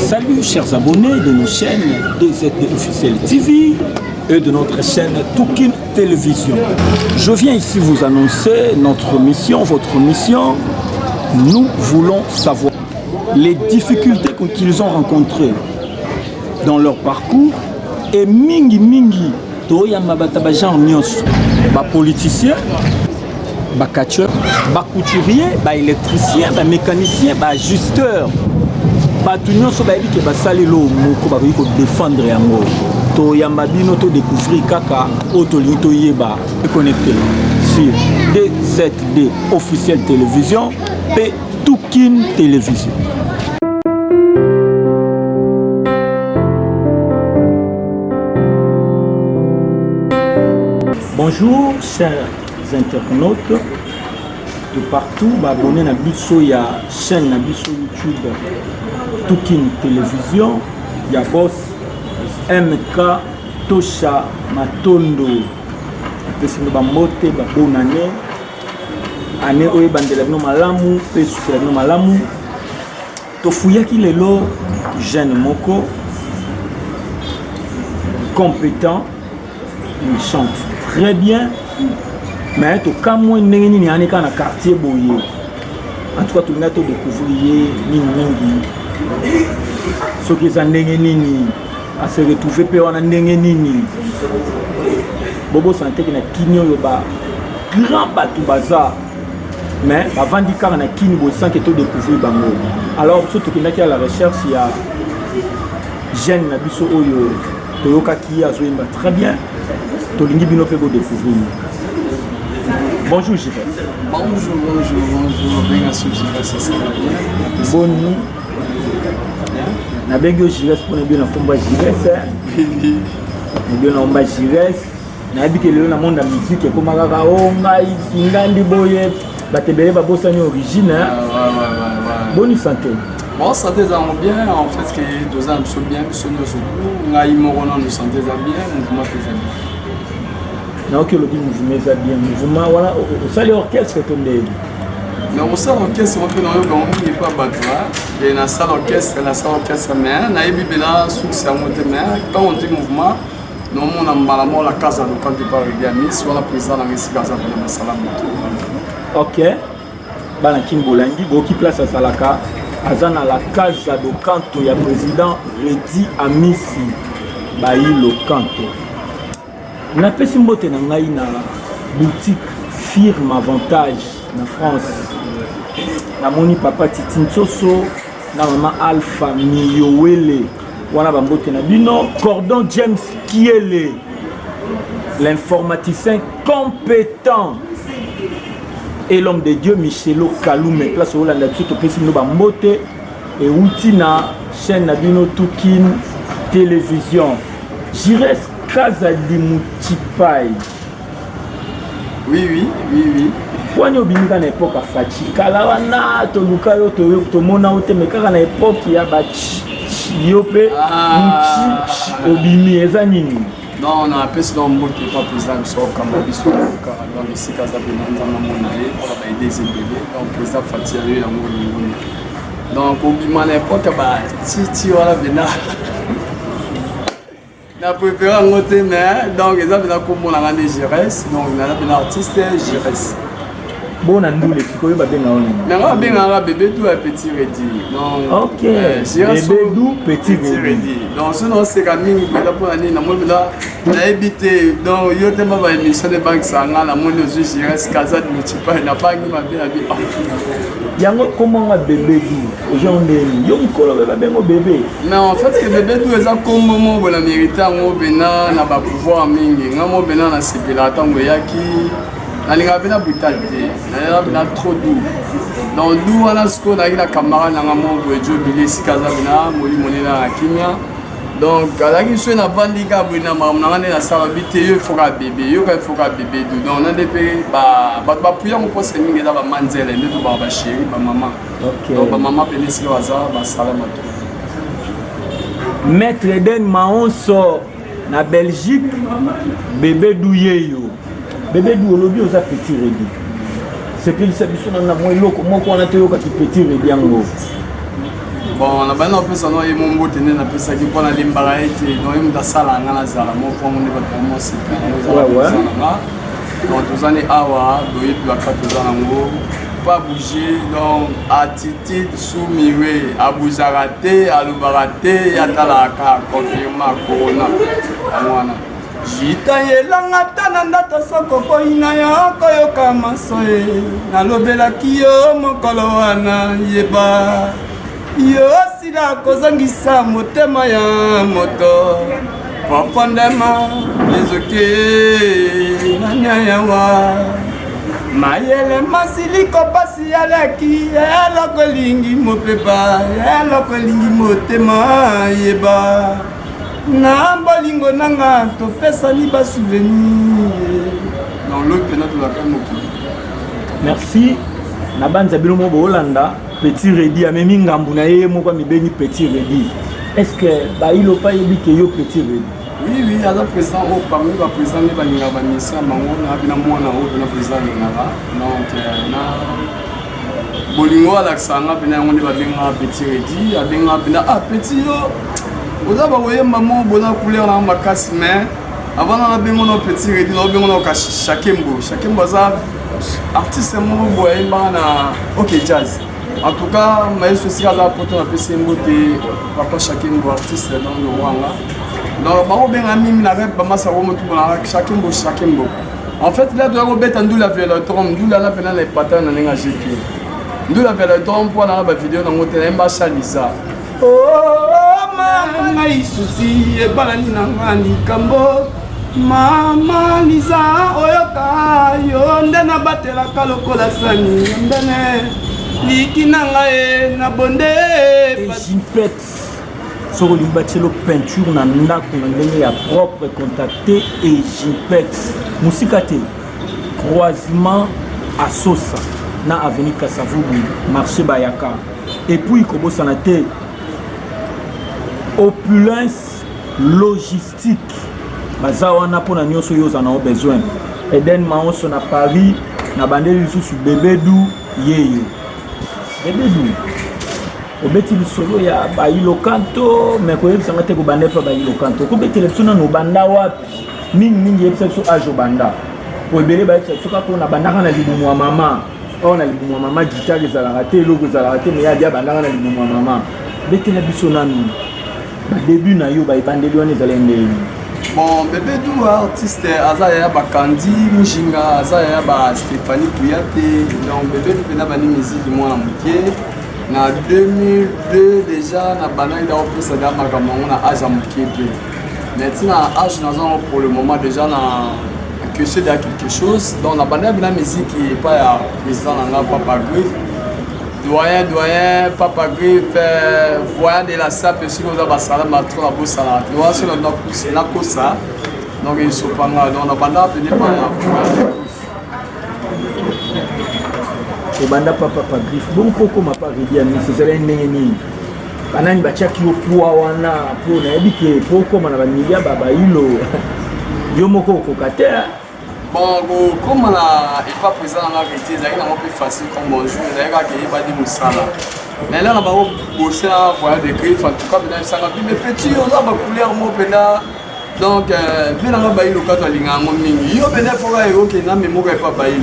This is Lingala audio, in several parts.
Salut chers abonnés de nos chaînes DZD Officiel TV et de notre chaîne Toukin Télévision. Je viens ici vous annoncer notre mission, votre mission. Nous voulons savoir les difficultés qu'ils ont rencontrées dans leur parcours et mingi toya mabata ba genre nyos ba politicien, ba catcheur, ba couturier, ba électricien, ba mécanicien, ba ajusteur. Bato nyonso ba yiki ba salelo moko ba ko défendre yango. To yamba bino to découvrir kaka otolingi to yeba connecté sur DZD Officiel Télévision et Toukin Télévision. Bonjour chers internautes de partout, abonnez à biso ya chaîne na biso YouTube Toukin Télévision, ya boss MK Tosha Matondo. Pesi no ba mote ba bonane ane oye bandela no malamu pe sukela no malamu to fuyaki lelo jeune moko compétent, il chante très bien. Mais tout cas moi ndenge nini ane kana quartier boye. En tout cas tout na to découvrir nini ce qui est ndenge nini à se retrouver pe wana ndenge nini. Bobo santé que na kinyo yo ba grand batou bazar. Mais avant di car na kini bo sans que to découvrir bango. Alors surtout que na ki à la recherche il y a jeune na biso oyo toyoka ki azoimba très bien. To lingi bino pe bo découvrir. Bonjour Jires. Bonjour. Bien sûr, Jires, ça va bien. Bonne nuit. Na bengi Jires pour bien na komba Jires. Bien na komba Jires. Na habike lelo na monde la musique et comme kaka onga ingandi boye batebele ba bosani origine. Bonne santé. Bon santé ça va bien en fait ce qui est deux ans sont bien sont nous ngai morona nous santé ça bien mouvement que j'aime. Non, que le mouvement est bien. Mouvement, voilà, ça l'orchestre est tombé. Mais au sein de l'orchestre, on peut nous dire pas battre. Et dans la salle d'orchestre, mais na yebi bela succès à monter mais quand on dit mouvement, nous on a malamment la casa de quand tu parles de soit la président dans les casa de la salle. Ok. Bana Kimbolangi, qui place à Salaka, azana la casa de canto ya président Redi Amisi, Baïlo Canto. Na pesi mbote na ngai na boutique firme avantage na France. Na moni papa Titi Nsoso na maman Alpha Miyowele. Wana ba mbote na bino Cordon James Kiele. L'informaticien compétent. Et l'homme de Dieu Michelo Kalume. Place au Hollande to pesi no ba mbote et outi na chaîne na bino Toukin Télévision. Jires Casa di Mutipai. Oui. Quand on a une époque à Fachi, Kalawana, Tolukayo, Tomona, Otemeka, na époque il y a Yope, Muti, Obimi, Ezanini. Non, on a appelé ce nom qui n'est pas président, comme Bisso, dans le site Casa Benanta, Monae, pour aider les bébés, donc président Fachi a eu l'amour de Mouni. Donc, Obima, à l'époque, Titi, voilà, Bena. Na préféré en côté mais donc ils ont bien comme on a des Jires donc on a bien artiste Jires. Bon na ndule sikoyo ba benga oni. Mais on a bien un bébé tout petit Redi. Donc OK. Bébé doux petit Redi. Donc ce nom c'est quand même là pour année na moi là na habité donc yo te ba émission de banque sanga na moi les Jires Casa de Mutipai na pas ni ma bien habité. Yango comment un bébé doux aujourd'hui yo mkolo ba bengo bébé. Non en fait que bébé doux eza comme mo bona mériter ngo bena na ba pouvoir mingi ngamo bena na sipela tango yaki na linga bena brutalité na bena trop doux donc doux wana sko na ila camarade na ngamo bojo bilisi kaza bena moli monena na kimia donc alaki so na bandika bena mam na ngane na sala bité yo foka bébé yo ka foka bébé doux donc na dépé ba puya mo poste mingi za ba manzele ndeto ba chéri ba maman. OK donc ba maman penisi lo aza ba sala mato. Maître Eden Maonso na Belgique bébé douyeyo. Bébé douolobi oza petit Redi. C'est que le service na moi loko moko na toyoka ki petit Redi yango. Bon, on a bien appris ça, non, et mon mot tenait la pesa qui prend la limbara et non, il m'a salé à la zala, mon frère, on est pas pour moi, c'est donc, tous années, awa, doit être la 4 ans, pas bouger, donc, attitude soumirée, à bouger raté, à l'oubarate, à talaka, confirma, corona, à moi. Jita yelanga tananda tosoko koina ya koyoka masoe nalobelaki yo mokolo wana yeba yo sila kozangisa motema ya moto profondema lezoke nanya yawa mayele masiliko pasi yaleki eloko elingi mopepa eloko elingi motema yeba na bolingo nanga topesani ba souvenir dans l'autre pena de la Kamoki. Merci. Na banza bino mo Holanda petit Redi amemi ngambu na ye moko mibeni petit Redi. Est-ce que ba ilo pa yebi ke yo petit Redi? Oui oui, à la président au parmi ba président ne ba ninga ba misa mango na bina mwana o bina président ngara. Donc na bolingo ala sanga bina ngoni ba benga petit Redi, a benga bina petit yo. Vous avez maman bonne couleur dans ma casse mais avant on a bien mon petit Redi on a bien mon chacun ça artiste mon boy na OK jazz en tout cas mais ceci à la porte on a PC mbote papa chacun artiste dans le Rwanda donc ba bien ami na rep ba masa romo tout na chacun en fait là doit robet ndula vélodrome ndula la pena les patins na nga GP ndula vélodrome pour na ba vidéo na ngote mba chalisa ngai susi ebalani na ngani kambo mama liza oyoka yo nde nabatelaka lokola sani mbene liki na ngai na bonde Jimpet soko limbatielo peinture na ndako na ndenge ya propre contacté et Jimpet musika te croisement à Sosa na avenue Kasavubu marché Bayaka et puis kobosana te opulence logistique baza wana pona nyonso yoza na besoin Eden Maonso na Paris na bandeli lisusu bebedu yeyo bebedu obeti lisolo ya bailo kanto mais koyebisa ngate ko bande pa bailo kanto ko beti lepsona no banda wapi mingi yebisa so ajo banda ko ebele ba yebisa so ka ko na banda kana libumu wa mama on a libumu wa mama guitare za la raté logo za la raté mais ya dia banda kana libumu wa mama beti na biso nanu début na yo ba ibandeli wana ezalende bon bébé du artiste azaya ba Kandi Mujinga azaya ba Stéphanie Kouyaté donc bébé du pena bani musique moi na muké na 2002 déjà na bana ida opesa da makambo na âge muké maintenant âge na zone pour le moment déjà na que c'est de quelque chose donc la bana bina musique qui est pas ya président na Papa Griff doyen Papa Griff voyant de la sape sur le basala matro la bossa la doit sur le na kosa donc il se prend donc la banda venir par la et banda Papa Griff bon poko ma pas dire mais c'est cela nini banani bachaki yo kwa wana po na ebike poko mana banilia baba ilo yo moko kokatera. Bon, comme on n'est pas présent dans la vérité, c'est un peu plus facile comme bonjour, c'est un peu plus facile. Mais là, on va bosser à voir des griffes, en tout cas, mais petit, on a couleur, donc, bien on va le cadre de l'ingénieur. Il y a des fois qui n'ont même pas baillé.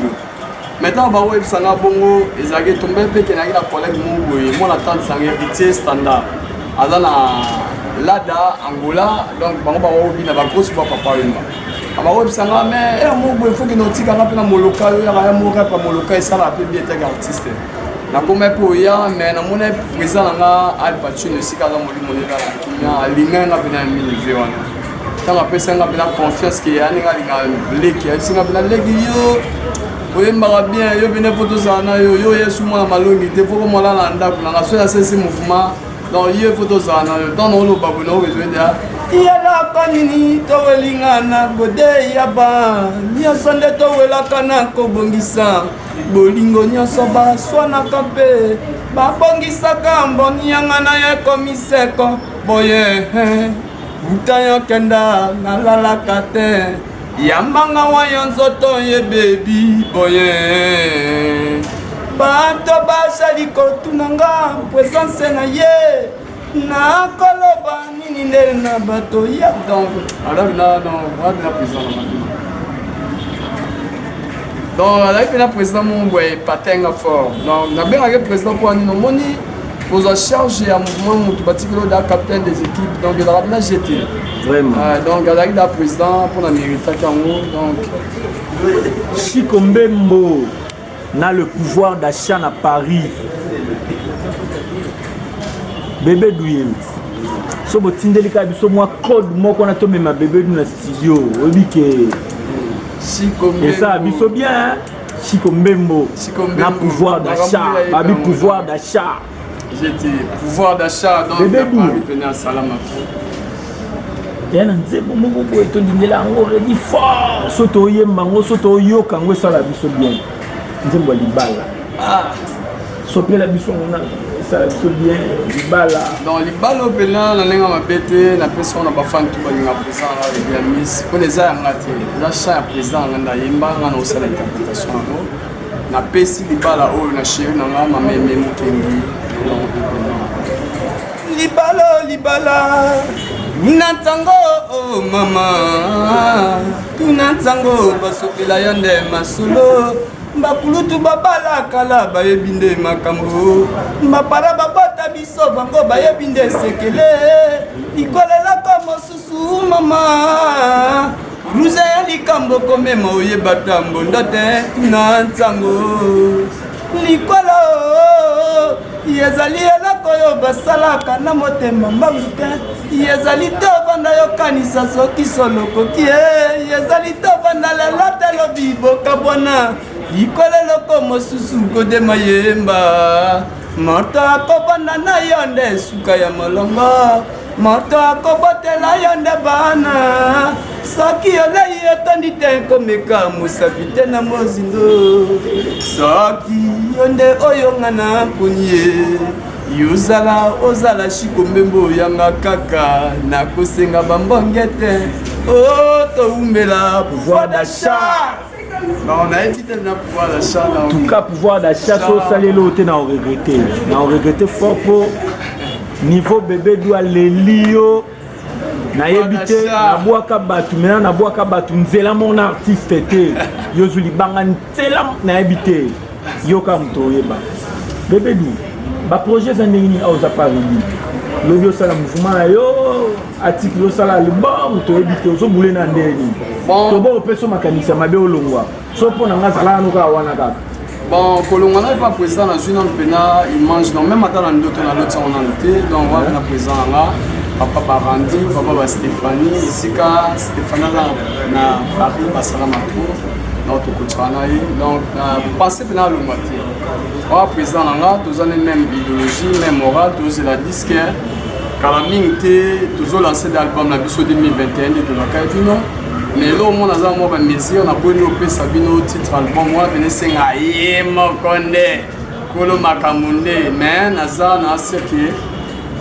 Maintenant, on va voir ça bongo, et ça est tombé peu que la collègue mon attente c'est un héritier standard. Alors Lada, Angola, donc on va voir bien la grosse papa. Alors, mais il faut que nous ayons un moloka, un moloka, ça va bien être artiste. Na comme pour ya, mais na mon président na Al Pacino si kaza moli monela na linga na bina milivé wana. Tant après ça na bina confiance que ya ninga linga leki, ya singa bina leki yo. Oyemba bien yo bina photo sana yo yesu mona malongi te faut mo la landa kuna so ya sesi mouvement. Donc il photo sana dans no lo babu no besoin de yala kanini towelingana gode yaba nyonso nde towelaka na kobongisa bolingo nyonso baswanaka mpe babongisaka mboni yanga na ye komiseko boye buta yokenda nalalaka te yambanga wa yo nzoto ye bebi boye bato basali kotunanga présence na ye nakoloba nini nde na bato ya donc alors là non na président na matuna donc azalaki na président mombwe patenga fort donc nabengaki président mpo anini omoni kozwa charge ya mouvement motu batikelo da capitaine des équipes donc ezalaka mpena jeté vraiment donc azalaki da président mpona méritaki yango donc Chico Mbembo n'a le pouvoir d'achat à Paris. Bébé Douye. So botindeli ka biso moi code moko na to mema bébé dans studio. Obi ke Chico Mbembo. Et ça biso bien hein? Chico Mbembo n'a pouvoir d'achat, babi pouvoir d'achat. J'étais pouvoir d'achat donc bébé Douye venait à Salama. Et un nzembo moko ko etondingela ngo redi fort. Soto yemba ngo soto yoka ngo sala biso bien. Nzembo libala. Ah. Sopela biso ngona sala biso bien libala. Donc libala opela na lenga mabete na pesa na bafan tu balinga président la ya miss. Ko les a ngati. La cha président nganda yemba ngana osala interprétation ngo. Na pesi libala o na chéri na ngama meme mukengi. Libala Tunantango oh mama Tunantango basopela yonde masulo Mbakulutu babala kala bayebinde makambo Mbapara babota biso bango bayebinde sekele Ikolela komo susu mama Ruze ya likambo komema oyeba tambo ndote Tunantango Likolo Yezali eloko yo basalaka na motema mbangu te Yezali to banda yo kanisa soki solo koki Yezali to banda lela te lobi bokabwana Likolo eloko mosusu kodema yemba Moto akobanda na yo nde suka ya molongo Moto akobotela yo nde bana Soki olei etondi te komeka mosapi te na mozindo Soki yo nde oyo nga na mponi ye Yozala ozala Chico Mbembo yanga kaka Nakosenga bambonge te O toumbela pouvoir d'achat On a évité le pouvoir d'achat En tout cas pouvoir d'achat so salelo te na regretter. Na regretter fort pour niveau bébé doit les lio na yebite na boaka batu maintenant na boaka batu nzela mon artiste te yozuli banga nzela na yebite yoka mto yeba bébé du ba projet za ndengini auza Paris lobi osala mouvement yo article osala album to yebite ozo boule na ndeni to bo peso makanisa mabe olongwa so pona ngazala no ka wana kaka. Bon, Kolonga n'est pas président dans une pena, il mange non même attends dans l'autre on a noté donc on va président là papa Barandi papa Stéphanie ici ka Stéphanie là na Paris basala matu notre coach donc passer pena le moitié on va président là tous on même idéologie même morale tous la disque calamité tous lancer d'album la biso 2021 de la Kaibino. Mais là, on a un mesure, on a beau nous faire Sabino titre album, moi, venez sing aïe, mokonde, kolo makamunde, mais naza na seki,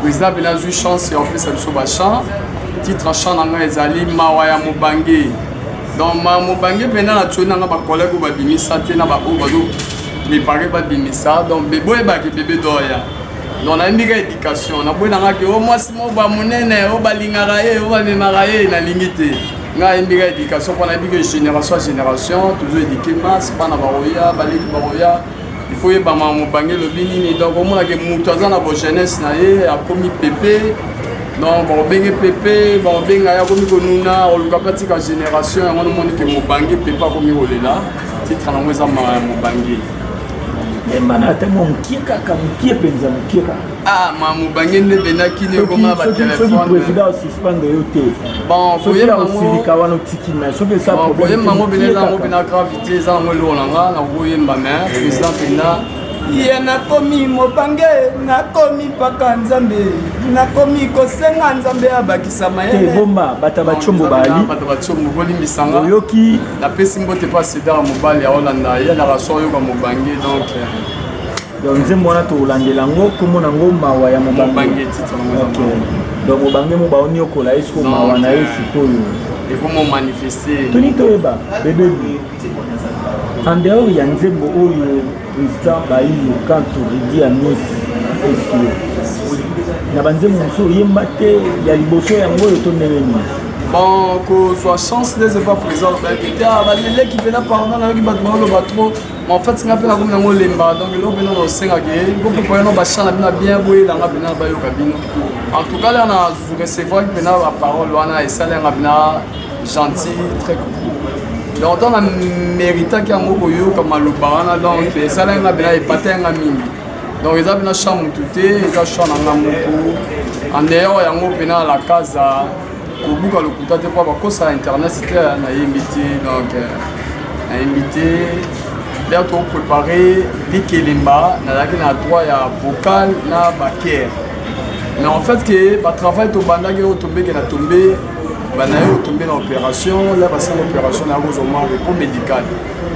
président ben a eu chance et en plus ça nous sauve chant, titre chant dans les ali mawaya mubangi, donc ma mubangi ben na tué na ba collègue ou ba bimisa te na ba o ba do, les parents ba bimisa, donc bébé ba ki bébé doya. Donc on a une éducation, on a beau na que au moins si mo ba munene, o ba lingara ye, o ba memara ye na limité. Nga une éducation pour la génération à génération toujours éduqué masse pas na baroya baliki baroya il faut y ba mamu bangé le binini donc au moins que mutoza na bo jeunesse na ye a commis pépé donc bon bengé pépé bon benga ya commis konuna o luka patika génération on moni que mo bangé pépé commis olela titre na mweza mamu bangé Emana te mon kieka kam kiepenza kieka. Ah mamu bangé ne benaki ne koma ba téléphone président suspendre yote. Bon pour y aussi kawana tiki na so que ça problème mamu beneza mo bena gravité za mo lolanga na boyemba mais président pena ye nakomi mobange nakomi paka nzambe nakomi kosenga nzambe abakisama ye te bomba bata bachombo bali bata bachombo bolimbisanga yoki na pesi mbote pas cédar mobali ya Hollanda ye na raso yo ka mobange donc nzembo wana to landela ngo komo na ngo mawa ya mobange titre donc mobange mo baoni okola esko mawa na esi koyo et comment manifester toni toyeba bébé En dehors, il y a un président Baïlo quand on dit à Nice. Il y a un bon, que soit chance de pas présent, les qui viennent parler dans le trop, mais en fait, c'est un peu la commune de Lemba, donc l'eau vient dans le Sénégal, beaucoup de gens ont bien boué dans la cabine. En tout cas, là, on a recevoir la parole, on a essayé de gentil, très cool. Donc, on a mérité qu'il y ait un mot comme le barana, donc ça, là, on a bien épaté un ami. Donc, ils ont bien chambre tout ils ont chambre en dehors, il y a un mot à la case. Au bout le coup de pas parce que internet c'était un invité donc un invité là tout préparé les kelimba na droit ya vocal na baker mais en fait que ba travail to banda que tombé que na tombé bana yo tombé dans l'opération là parce que l'opération na gozo mo repos médical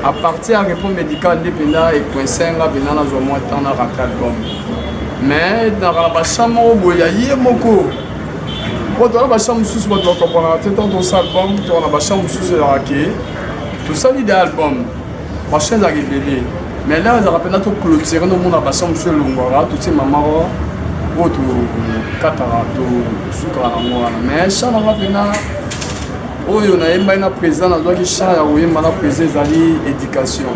à partir de repos médical dépenda et coincé nga bina na zo mo temps na racal bon mais dans la chambre boya yemoko quand on a la chambre sous votre comparateur, dans ton album, on a la chambre sous le raquet, tout ça l'idée album, ma chaîne a révélé. Mais là, on a rappelé tout clôturer, nous on a la chambre sur le Longora, tout ces mamans, tout catara, tout sucre à la mais ça on a rappelé là, oh on a une président, on a qui chante, on a une président d'éducation.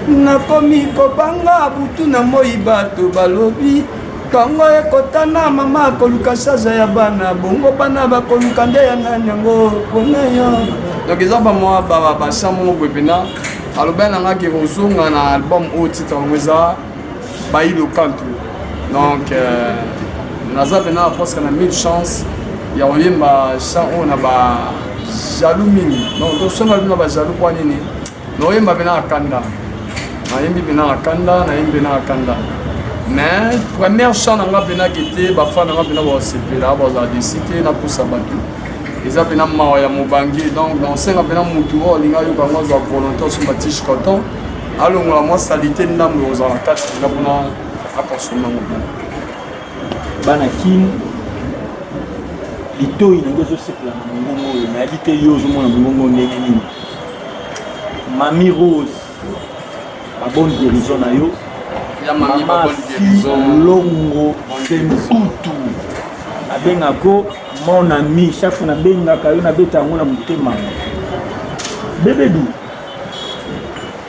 Na komi kopanga butu na moiba to balobi. Kango ekotana mama koluka sasa ya bana bongo bana bakoluka nde ya nani yango pona yo donc ils ont pas moi ba chambre webina aloba na ngaki rozunga na album au titre ngeza Baïlo Kantu donc naza bena parce qu'on a 1000 chances ya oyemba chant on a ba jaloux mini donc to songa bina ba jaloux kwa nini no yemba bena akanda na yembi bena akanda na yembi bena akanda. Mais première chant n'a pas été bafan n'a pas été là bas à décider na pour sabatu ils avaient na maya mobangi donc dans cinq avena mutu o linga yo ba moza volontaire sur batiche coton alors moi salité ndambo aux la quatre là pour na consommer bana kin ito ingozo sepla ngongo na habité yo zo mona ngongo neni Mami Rose la bonne guérison na yo Mama Longo Semputu abengako mon ami chaque fois na bengaka yo na beta ngo na mutema Bébédou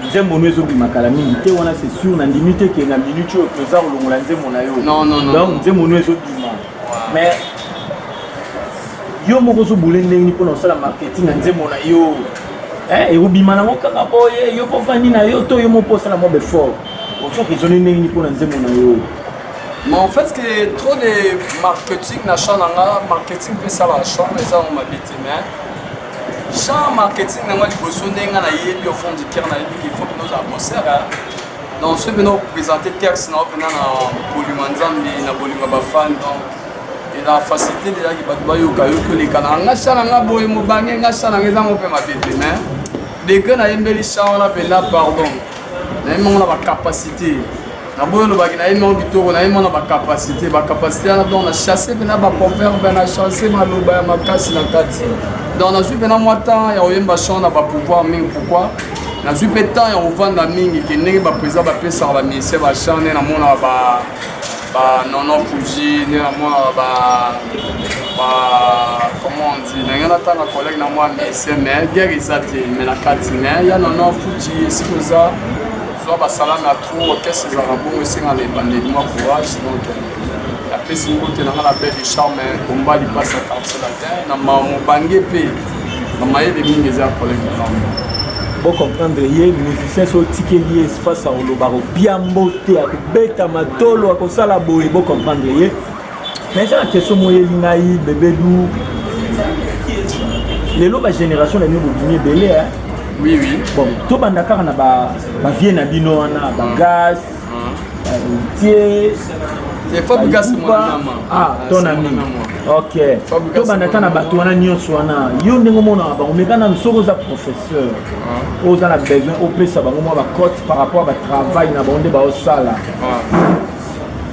nzembo no ezobima kala mingi te wana c'est sûr na limite ke na minute oyo toza kolongola nzembo na yo donc nzembo no ezobima mais yo moko ozobule ndenge mpona osala marketing na nzembo na yo ekobima nango kaka boye yo mpo fandi na yo to yo moko osala mo befort. Mais en fait, que trop de marketing, marketing peut ça la chambre, mais ça on m'a dit mais champ marketing n'a pas de besoin d'un au fond du cœur qu'il faut que nous avancer donc ceux qui nous présenter texte nous venons en polymanzambi na bolingaba fan donc et la facilité déjà qui va te yoka que les canaux ngasa nga boy mo bangi ngasa nga za mo pe ma bête mais les gars na yembeli champ on appelle là pardon na yemo na ba capacité na boyo lo bagina yemo bitoko na yemo na ba capacité na donc na chasser bena ba convert bena chasser maloba ya makasi na kati donc na suis bena moi temps ya oyemba champ na ba pouvoir mingi pourquoi na suis pe temps ya ovanda mingi ke ndenge ba président ba pesa ba ministère ba champ na mona ba non fuji na mona ba comment on dit na ngana tanga collègue na moi ministère mais guerre isate mais na kati mais ya non fuji c'est comme ça soit basalam à trop qu'est-ce que ça va bon aussi dans les bandes de moi courage donc après c'est une côté dans la paix du charme combat il passe à quartier latin na mon bangé pe na maye de mingi za collègue bon comprendre yé musicien so tikeli espace à olobaro bien moté à beta matolo à kosala boye bon comprendre yé mais ça la question moye lingai Bébédou les loba génération la nouveau guiné belé hein. Oui, oui. Bon, tout le monde a vie na bino wana, gaz, routier. C'est Fabrice mon ami. Ah, ton ami. Ok. Tout le monde a bateau wana nyonso wana. Yo ndenge mona ba omeka na soko za professeur. Oza na besoin au pesa ba ngoma ba cote par rapport à travail na bonde ba osala.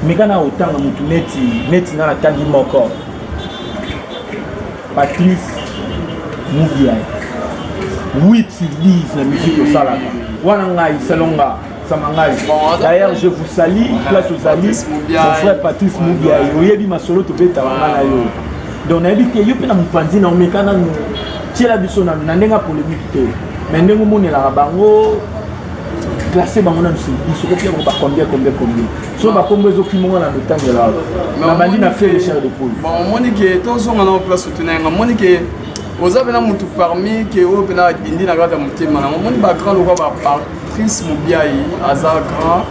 Meka na otanga mutu neti na tangi moko. Patrice Mugia. 8 10 na musique au salon. Wanangai, Salonga, Samangai. D'ailleurs, je vous salue, place aux amis, mon frère Patrice Moubiaï. Vous avez dit ma solo, tu peux t'avancer. Donc, on a dit que vous avez un pandit dans le mécanisme. Tu as dit que vous avez un polémique. Mais nous avons dit que vous classé dans le monde. Il faut que combien. Si on va combien de documents dans le temps de là. La bandine a fait les chairs de poule. Bon, moi, je dis que tous sont en place au tenir. Moi, je dis que vous avez un tout parmi qui est au Bénin, qui est dans le monde. Moi, je dis que Patrice Moubiaï, Azakra.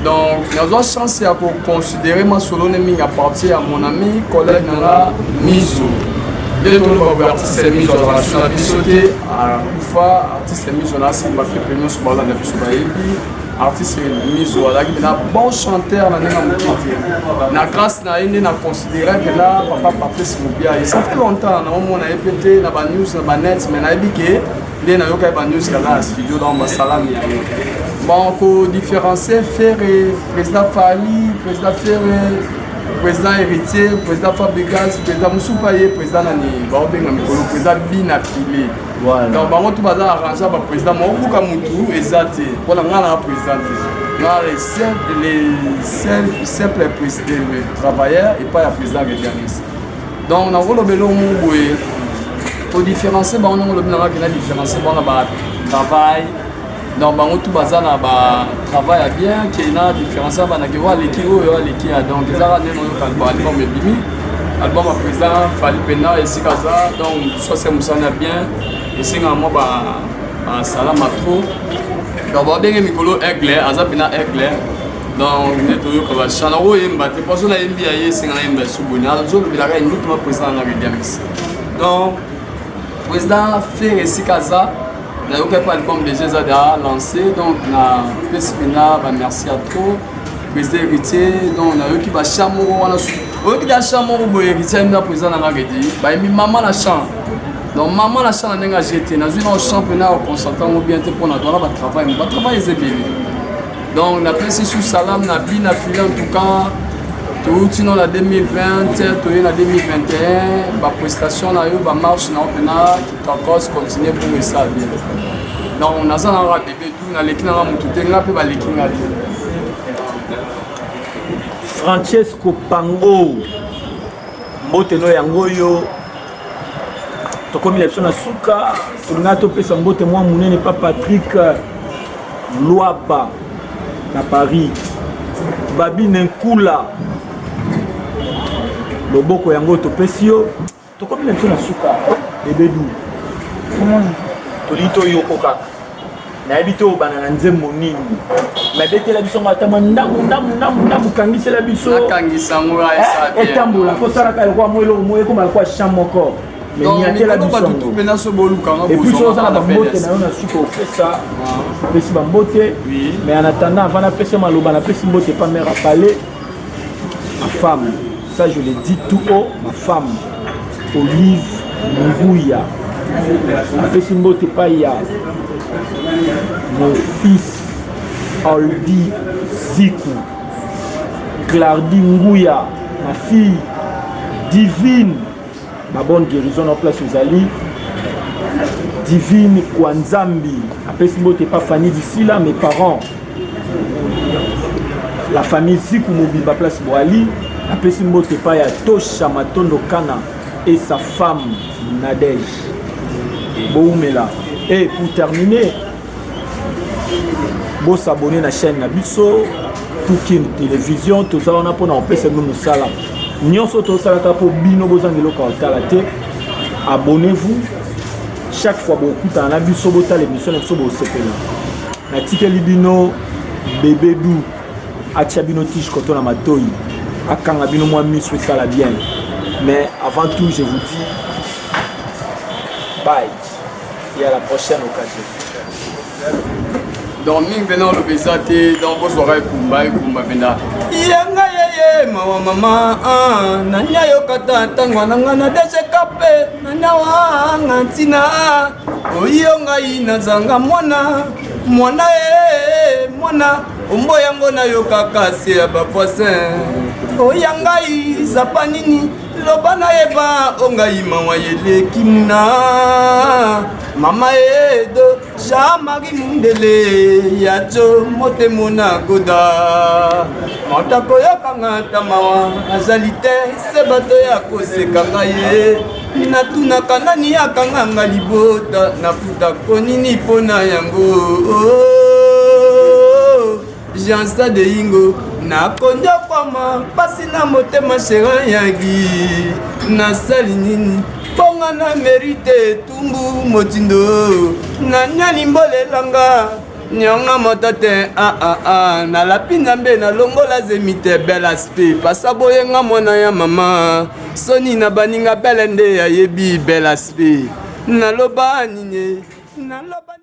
Donc, nous avons chance à considérer ma solo à partir à mon ami, collègue Nara Mizo. Dès que nous artiste Mizo, on a sauté à Koufa, artiste Mizo, on a fait premium sur Bazan de Pisobaïbi, artiste Mizo, on a un bon chanteur, on a un grâce à une, on a considéré que là, papa Patrice Moubiaï, ça fait longtemps, on a répété, on a news, on a net, mais on a dit que les news qui dans la studio dans ma salle. Bon, pour différencier Ferré, président Fali, président Ferré, président Héritier, président Fabregas, président Moussoupaye, président Nani, président Binapili. Donc, on tout arrangé avec le président Mourouka Moutou et Zate. Pour la présidente. Les simples travailleurs et pas le président Gédianis. Donc, on a le pour différencier, on a le différencier, on a le travail. Donc, tout bazar travail bien, qui est là, différence, donc, ils ont album album à président, Fali Pena, et si Kaza, donc, soit c'est Moussana bien, et c'est un mot à Salam Matro. Donc, on a bien Mikolo Aigle, Azapina Aigle, donc, on est toujours comme ça. Chanaro et Mbate, parce qu'on a NBA, c'est un NBA Soubouna, donc, il y a un autre président dans le Diamis. Donc, président fait si Kaza. Nous avons pas album déjà lancé, donc on a merci à trop, président héritier, donc on a eu qui va chameau, on a eu qui a chameau pour héritier, on a président dans la rédit, bah il maman la chambre, donc maman la chambre on a jeté, on a eu un championnat au consentant ou bien pour notre travail, on va travailler c'est bien. Donc on a fait sous Salam, on a bien affilé en tout cas. Tout sinon la 2020, tout la 2021, la prestation la marche na opena qui encore continuer pour ça bien. Donc on a ça dans la bébé tout na l'équipe na mutu tenga pe ba l'équipe na. Francesco Pango mbote no yango yo to comme l'élection na suka on a topé sa mbote moi munene pas Patrick Loapa na Paris Babi Nkula loboko yango topesio to comme l'élection na suka ebedu tolito yoko kaka na habito bana na nzembo nini mais bete la biso ngata ndamu kangisa la biso kangisa ngwa esa etambola ko sala ka kwa mwelo moye ko malko chamoko mais ni atela biso tout pena so boluka ngo et puis so sala ba mbote na yona suka ofesa pesi ba mbote mais en attendant avant la pesi maloba na pesi mbote pas mère à parler ma femme ça je le dis tout haut ma femme Olive Nguya la pesi mbote pas ya mon fils Aldi Zikou, Clardy Nguya, ma fille Divine, ma bonne guérison en place aux alliés, Divine Kwanzambi, après ce mot t'es pas Fanny d'ici là, mes parents, la famille Zikou Mobiba place Boali, après ce mot t'es pas ya Tosha Matondo Kana et sa femme Nadège, Boumela. Et pour terminer, vous s'abonner à la chaîne Nabiso, Toukin Télévision, tout ça on a pour nous faire nous sala. Nous sommes tous là pour bino bozangelo kalate. Abonnez-vous. Chaque fois que vous écoutez Nabiso bota l'émission Nabiso bo sepela. Na tikeli bino bébé dou achabino tiche koto na matoi. Akanga bino moi miss ça la bien. Mais avant tout, je vous dis bye. Et à la prochaine occasion. Donc, nous venons le besate dans vos oreilles Kumba et Kumba Benda. Yanga yeye, mama, nanya yokata, tangwa nangana deshekape, nanya wanga tina, oyonga inazanga mwana, mwana mwana, umbo yango na yokaka se abapoisen, oyanga izapanini. Lobana eba onga imawa yele kimuna mama edo Jean-Marie Mundele yacho motemona goda motako yakanga tamawa azalite se bato ya kosekanga ye natunaka nani yakanga nga libota nafuta konini pona yango Jean-Sa de Ingo nakonja kwama pasi na motema shera yagi nasali nini ponga na merite tumbu motindo na nyani mbolelanga nyonga motate na lapinda mbe na longola zemite bel aspect pasaboye nga mwana ya mama soni na baninga belende ya yebi bel aspect naloba nini naloba